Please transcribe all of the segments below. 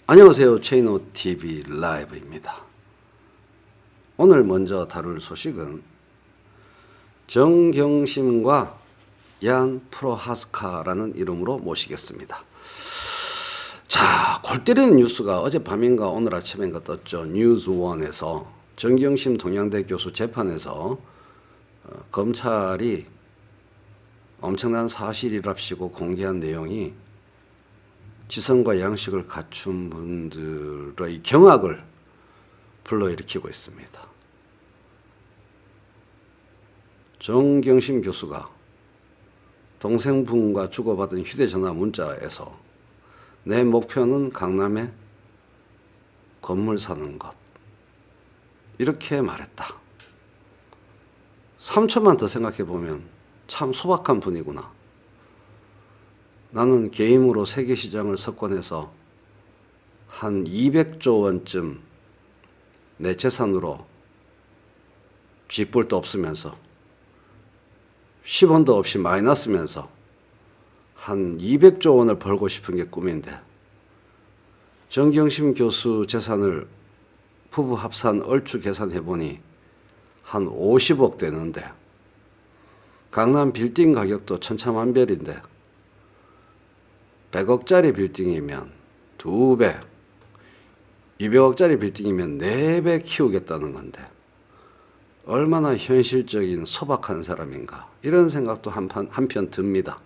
안녕하세요. 체이노 TV 라이브입니다. 오늘 먼저 다룰 소식은 정경심과 얀 프로하스카라는 이름으로 모시겠습니다. 자, 골 때리는 뉴스가 어젯밤인가 오늘 아침인가 떴죠. 뉴스원에서 정경심 동양대 교수 재판에서 검찰이 엄청난 사실이랍시고 공개한 내용이 지성과 양식을 갖춘 분들의 경악을 불러일으키고 있습니다. 정경심 교수가 동생분과 주고받은 휴대전화 문자에서 내 목표는 강남에 건물 사는 것, 이렇게 말했다. 3초만 더 생각해보면 참 소박한 분이구나. 나는 게임으로 세계시장을 석권해서 한 200조 원쯤 내 재산으로 쥐뿔도 없으면서 10원도 없이 마이너스면서 한 200조 원을 벌고 싶은 게 꿈인데 정경심 교수 재산을 부부 합산 얼추 계산해보니 한 50억 되는데 강남 빌딩 가격도 천차만별인데 100억짜리 빌딩이면 2배, 200억짜리 빌딩이면 4배 키우겠다는 건데 얼마나 현실적인 소박한 사람인가, 이런 생각도 한편 듭니다.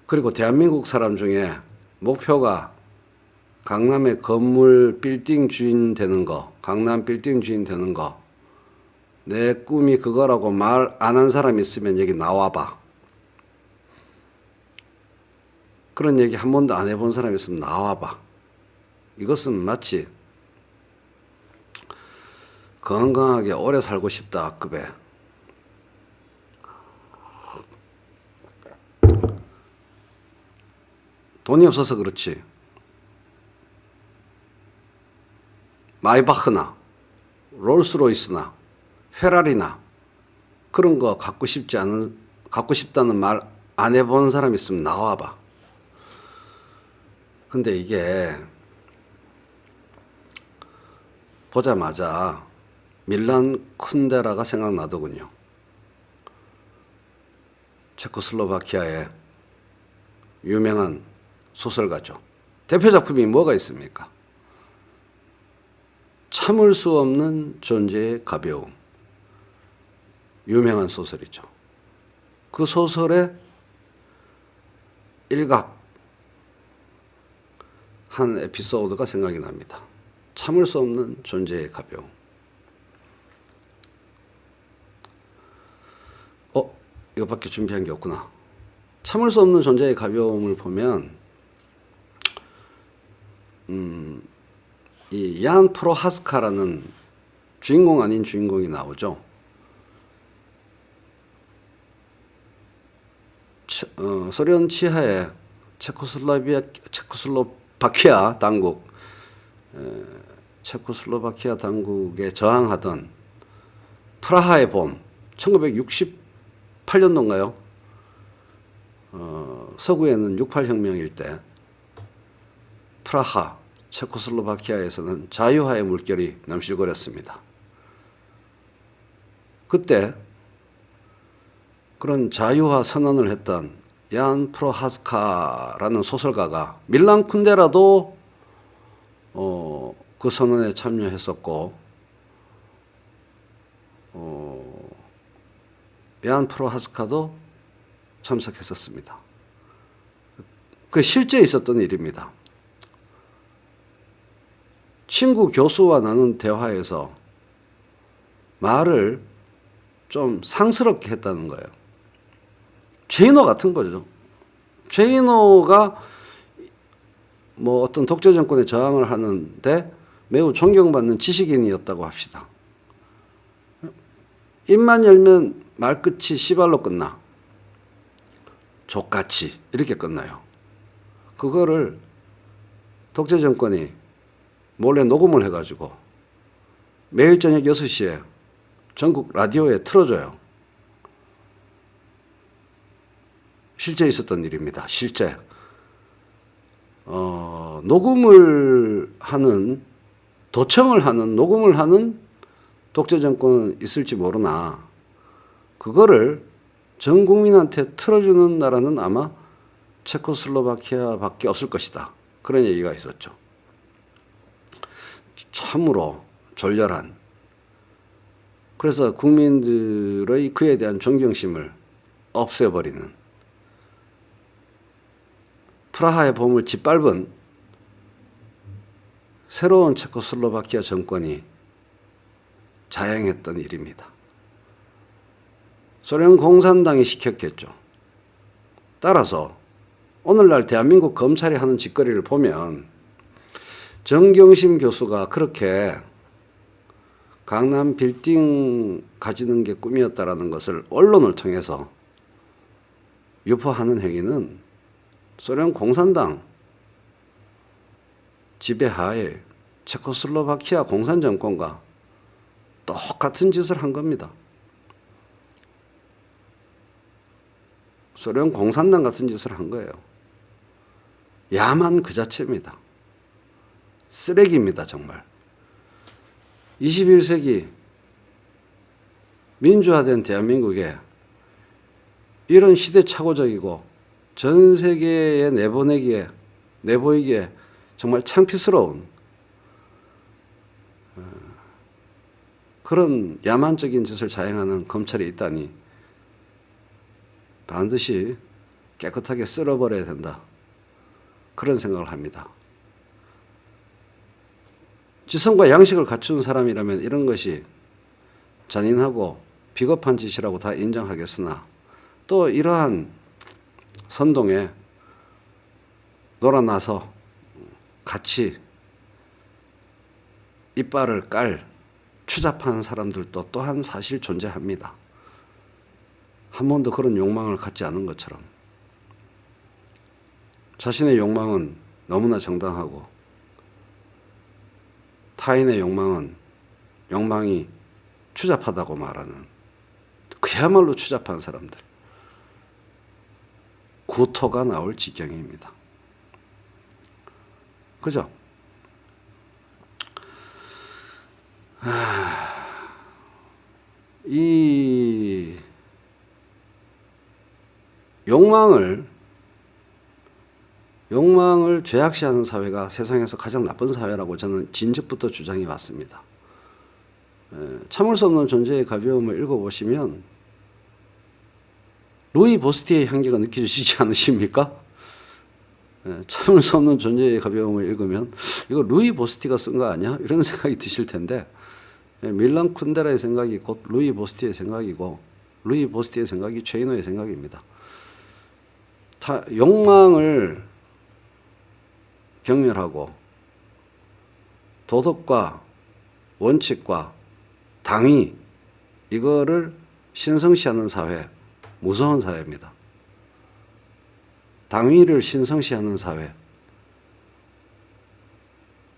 그리고 대한민국 사람 중에 목표가 강남의 건물 빌딩 주인 되는 거, 강남 빌딩 주인 되는 거, 내 꿈이 그거라고 말 안 한 사람 있으면 여기 나와봐. 그런 얘기 한 번도 안 해본 사람 있으면 나와봐. 이것은 마치 건강하게 오래 살고 싶다 급에 돈이 없어서 그렇지 마이바흐나 롤스로이스나 페라리나 그런 거 갖고 싶다는 말 안 해본 사람 있으면 나와봐. 근데 이게 보자마자 밀란 쿤데라가 생각나더군요. 체코슬로바키아의 유명한 소설가죠. 대표 작품이 뭐가 있습니까? 참을 수 없는 존재의 가벼움. 유명한 소설이죠. 그 소설의 일각 한 에피소드가 생각이 납니다. 참을 수 없는 존재의 가벼움. 이것밖에 준비한 게 없구나. 참을 수 없는 존재의 가벼움을 보면 이 얀 프로하스카라는 주인공 아닌 주인공이 나오죠. 소련 치하의 체코슬로바키아 당국, 체코슬로바키아 당국에 저항하던 프라하의 봄, 1968년도인가요? 서구에는 68혁명일 때 프라하, 체코슬로바키아에서는 자유화의 물결이 넘실거렸습니다. 그때 그런 자유화 선언을 했던 얀 프로하스카라는 소설가가 밀란 쿤데라도 그 선언에 참여했었고 얀 프로하스카도 참석했었습니다. 그 실제 있었던 일입니다. 친구 교수와 나눈 대화에서 말을 좀 상스럽게 했다는 거예요. 죄인호 같은 거죠. 죄인호가 뭐 어떤 독재 정권에 저항을 하는데 매우 존경받는 지식인이었다고 합시다. 입만 열면 말끝이 씨발로 끝나. 족같이 이렇게 끝나요. 그거를 독재 정권이 몰래 녹음을 해가지고 매일 저녁 6시에 전국 라디오에 틀어줘요. 실제 있었던 일입니다. 실제. 녹음을 하는, 도청을 하는, 녹음을 하는 독재 정권은 있을지 모르나 그거를 전 국민한테 틀어주는 나라는 아마 체코슬로바키아밖에 없을 것이다. 그런 얘기가 있었죠. 참으로 졸렬한, 그래서 국민들의 그에 대한 존경심을 없애버리는, 프라하의 봄을 짓밟은 새로운 체코슬로바키아 정권이 자행했던 일입니다. 소련 공산당이 시켰겠죠. 따라서 오늘날 대한민국 검찰이 하는 짓거리를 보면 정경심 교수가 그렇게 강남 빌딩 가지는 게 꿈이었다라는 것을 언론을 통해서 유포하는 행위는 소련 공산당 지배하에 체코슬로바키아 공산정권과 똑같은 짓을 한 겁니다. 소련 공산당 같은 짓을 한 거예요. 야만 그 자체입니다. 쓰레기입니다, 정말. 21세기 민주화된 대한민국에 이런 시대착오적이고 전 세계에 내보이기에 정말 창피스러운 그런 야만적인 짓을 자행하는 검찰이 있다니 반드시 깨끗하게 쓸어버려야 된다. 그런 생각을 합니다. 지성과 양식을 갖춘 사람이라면 이런 것이 잔인하고 비겁한 짓이라고 다 인정하겠으나 또 이러한 선동에 놀아나서 같이 이빨을 깔 추잡한 사람들도 또한 사실 존재합니다. 한 번도 그런 욕망을 갖지 않은 것처럼 자신의 욕망은 너무나 정당하고 타인의 욕망이 추잡하다고 말하는 그야말로 추잡한 사람들, 구토가 나올 지경입니다. 그죠? 이 욕망을 죄악시하는 사회가 세상에서 가장 나쁜 사회라고 저는 진즉부터 주장해 왔습니다. 참을 수 없는 존재의 가벼움을 읽어보시면 루이 보스티의 향기가 느껴지지 않으십니까? 참을 수 없는 존재의 가벼움을 읽으면 이거 루이 보스티가 쓴 거 아니야? 이런 생각이 드실 텐데 밀란 쿤데라의 생각이 곧 루이 보스티의 생각이고 루이 보스티의 생각이 최인호의 생각입니다. 욕망을 경멸하고 도덕과 원칙과 당위 이거를 신성시하는 사회, 무서운 사회입니다. 당위를 신성시하는 사회,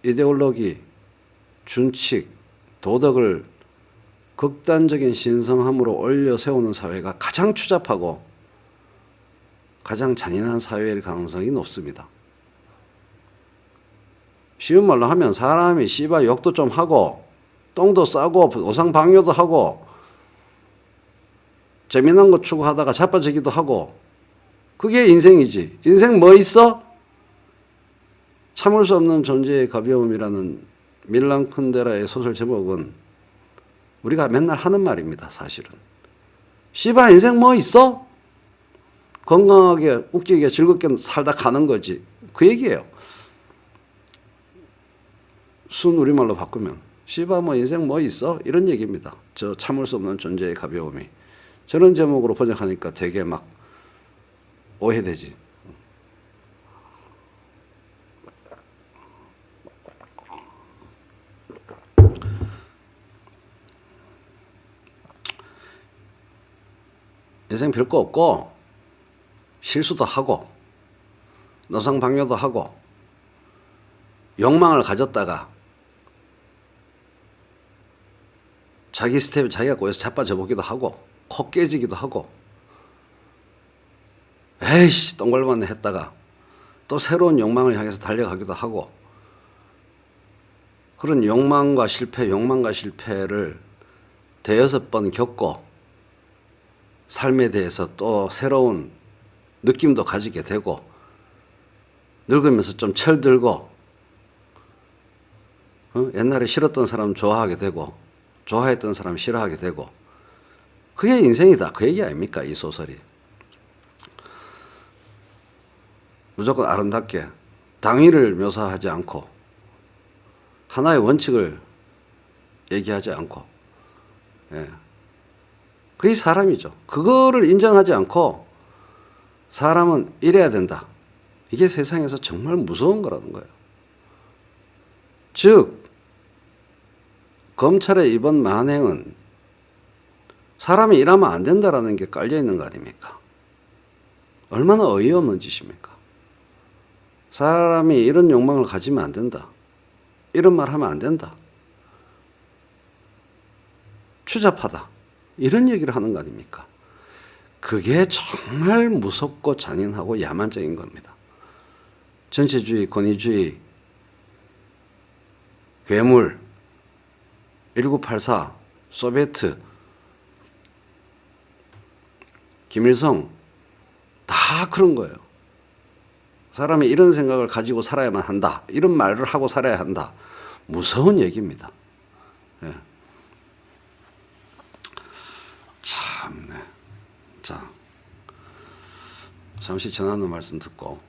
이데올로기, 준칙, 도덕을 극단적인 신성함으로 올려 세우는 사회가 가장 추잡하고 가장 잔인한 사회일 가능성이 높습니다. 쉬운 말로 하면 사람이 씨발 욕도 좀 하고 똥도 싸고 오상방뇨도 하고 재미난 거 추구하다가 자빠지기도 하고 그게 인생이지. 인생 뭐 있어? 참을 수 없는 존재의 가벼움이라는 밀란 쿤데라의 소설 제목은 우리가 맨날 하는 말입니다. 사실은. 씨발 인생 뭐 있어? 건강하게 웃기게 즐겁게 살다 가는 거지. 그 얘기예요. 순 우리말로 바꾸면 씨발 뭐 인생 뭐 있어? 이런 얘기입니다. 저 참을 수 없는 존재의 가벼움이. 저런 제목으로 번역하니까 되게 막 오해되지. 인생 별거 없고 실수도 하고 노상방뇨도 하고 욕망을 가졌다가 자기 스텝 자기가 꼬여서 자빠져 보기도 하고 코 깨지기도 하고 에이씨 똥발만 했다가 또 새로운 욕망을 향해서 달려가기도 하고 그런 욕망과 실패를 대여섯 번 겪고 삶에 대해서 또 새로운 느낌도 가지게 되고 늙으면서 좀 철들고 옛날에 싫었던 사람 좋아하게 되고 좋아했던 사람 싫어하게 되고 그게 인생이다. 그 얘기 아닙니까? 이 소설이. 무조건 아름답게 당위를 묘사하지 않고 하나의 원칙을 얘기하지 않고 그게 사람이죠. 그거를 인정하지 않고 사람은 이래야 된다. 이게 세상에서 정말 무서운 거라는 거예요. 즉 검찰의 이번 만행은 사람이 이러면 안 된다라는 게 깔려 있는 거 아닙니까? 얼마나 어이없는 짓입니까? 사람이 이런 욕망을 가지면 안 된다. 이런 말 하면 안 된다. 추잡하다. 이런 얘기를 하는 거 아닙니까? 그게 정말 무섭고 잔인하고 야만적인 겁니다. 전체주의, 권위주의, 괴물, 1984, 소비에트, 김일성 다 그런 거예요. 사람이 이런 생각을 가지고 살아야만 한다. 이런 말을 하고 살아야 한다. 무서운 얘기입니다. 예. 참네. 자, 잠시 전하는 말씀 듣고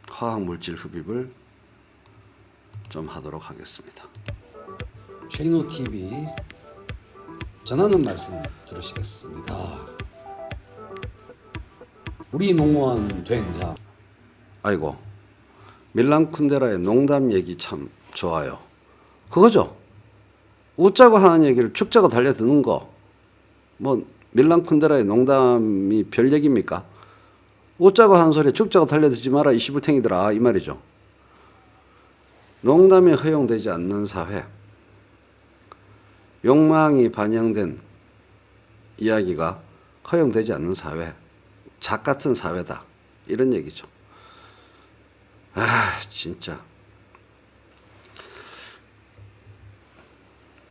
화학물질 흡입을 좀 하도록 하겠습니다. 최인호TV 전하는 말씀 들으시겠습니다. 우리 농무원 된자. 아이고, 밀란 쿤데라의 농담 얘기 참 좋아요. 그거죠. 웃자고 하는 얘기를 죽자고 달려드는 거. 뭐 밀란 쿤데라의 농담이 별 얘기입니까? 웃자고 하는 소리에 죽자고 달려들지 마라 이 시불탱이들아 이 말이죠. 농담이 허용되지 않는 사회, 욕망이 반영된 이야기가 허용되지 않는 사회, 작 같은 사회다 이런 얘기죠. 아 진짜